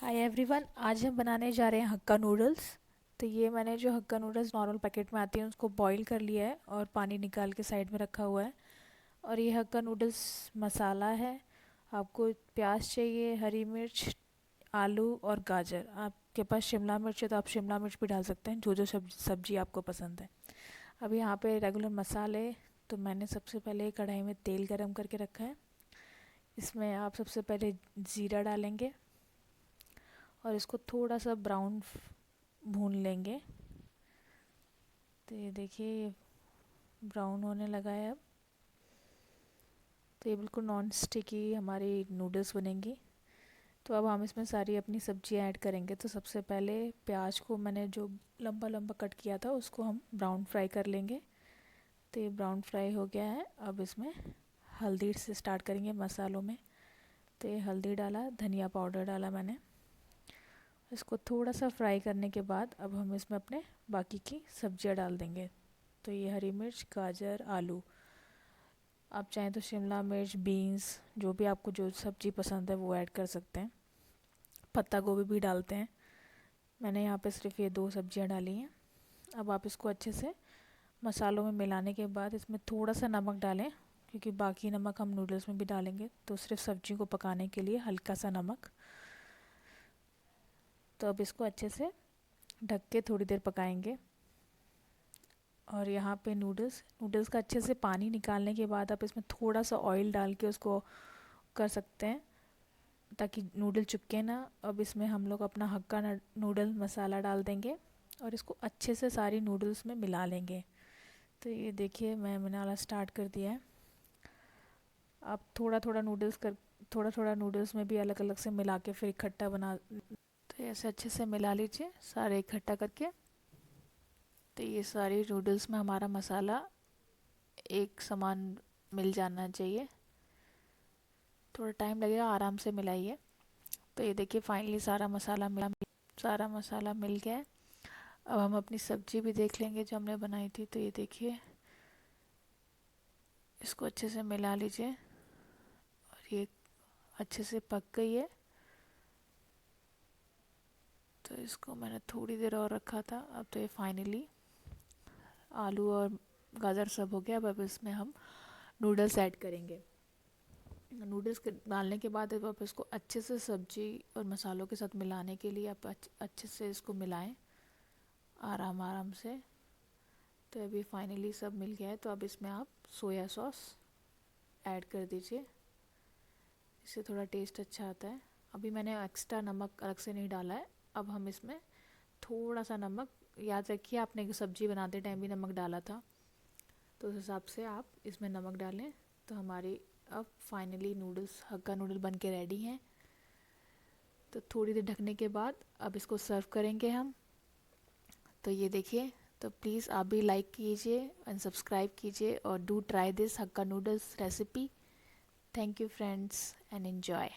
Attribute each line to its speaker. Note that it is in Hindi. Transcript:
Speaker 1: हाय एवरीवन, आज हम बनाने जा रहे हैं हक्का नूडल्स। तो ये मैंने जो हक्का नूडल्स नॉर्मल पैकेट में आती हैं उसको बॉईल कर लिया है और पानी निकाल के साइड में रखा हुआ है। और ये हक्का नूडल्स मसाला है। आपको प्याज चाहिए, हरी मिर्च, आलू और गाजर। आपके पास शिमला मिर्च है तो आप शिमला मिर्च भी डाल सकते हैं, जो जो सब्जी आपको पसंद है। अब यहाँ पे रेगुलर मसाले, तो मैंने सबसे पहले कढ़ाई में तेल गरम करके रखा है। इसमें आप सबसे पहले ज़ीरा डालेंगे और इसको थोड़ा सा ब्राउन भून लेंगे। तो ये देखिए, ये ब्राउन होने लगा है अब। तो ये बिल्कुल नॉन स्टिकी हमारी नूडल्स बनेंगी। तो अब हम इसमें सारी अपनी सब्ज़ी ऐड करेंगे। तो सबसे पहले प्याज को मैंने जो लंबा लंबा कट किया था उसको हम ब्राउन फ्राई कर लेंगे। तो ये ब्राउन फ्राई हो गया है। अब इसमें हल्दी से स्टार्ट करेंगे मसालों में। तो ये हल्दी डाला, धनिया पाउडर डाला मैंने। इसको थोड़ा सा फ्राई करने के बाद अब हम इसमें अपने बाकी की सब्जियां डाल देंगे। तो ये हरी मिर्च, गाजर, आलू, आप चाहें तो शिमला मिर्च, बीन्स, जो भी आपको जो सब्ज़ी पसंद है वो ऐड कर सकते हैं। पत्ता गोभी भी डालते हैं। मैंने यहाँ पे सिर्फ ये दो सब्जियां डाली हैं। अब आप इसको अच्छे से मसालों में मिलाने के बाद इसमें थोड़ा सा नमक डालें, क्योंकि बाकी नमक हम नूडल्स में भी डालेंगे। तो सिर्फ सब्जी को पकाने के लिए हल्का सा नमक। तो अब इसको अच्छे से ढक के थोड़ी देर पकाएंगे। और यहाँ पे नूडल्स का अच्छे से पानी निकालने के बाद आप इसमें थोड़ा सा ऑयल डाल के उसको कर सकते हैं, ताकि नूडल चिपके ना। अब इसमें हम लोग अपना हक्का नूडल मसाला डाल देंगे और इसको अच्छे से सारी नूडल्स में मिला लेंगे। तो ये देखिए, मैं मिलाना स्टार्ट कर दिया है। आप थोड़ा थोड़ा नूडल्स में भी अलग अलग से मिला के फिर इकट्ठा बना। तो ऐसे अच्छे से मिला लीजिए सारे इकट्ठा करके। तो ये सारी नूडल्स में हमारा मसाला एक समान मिल जाना चाहिए। थोड़ा टाइम लगेगा, आराम से मिलाइए। तो ये देखिए, फाइनली सारा मसाला मिल गया है। अब हम अपनी सब्जी भी देख लेंगे जो हमने बनाई थी। तो ये देखिए, इसको अच्छे से मिला लीजिए और ये अच्छे से पक गई है। तो इसको मैंने थोड़ी देर और रखा था। अब तो ये फाइनली आलू और गाजर सब हो गया। अब इसमें हम नूडल्स ऐड करेंगे। नूडल्स के डालने के बाद अब आप इसको अच्छे से सब्जी और मसालों के साथ मिलाने के लिए आप अच्छे से इसको मिलाएं, आराम आराम से। तो अभी फाइनली सब मिल गया है। तो अब इसमें आप सोया सॉस ऐड कर दीजिए, इससे थोड़ा टेस्ट अच्छा आता है। अभी मैंने एक्स्ट्रा नमक अलग से नहीं डाला है। अब हम इसमें थोड़ा सा नमक, याद रखिए आपने सब्जी बनाते टाइम भी नमक डाला था, तो उस हिसाब से आप इसमें नमक डालें। तो हमारी अब फाइनली नूडल्स, हक्का नूडल बन के रेडी हैं। तो थोड़ी देर ढकने के बाद अब इसको सर्व करेंगे हम। तो ये देखिए, तो प्लीज़ आप भी लाइक कीजिए एंड सब्सक्राइब कीजिए और do try this hakka noodles recipe. Thank you friends and enjoy.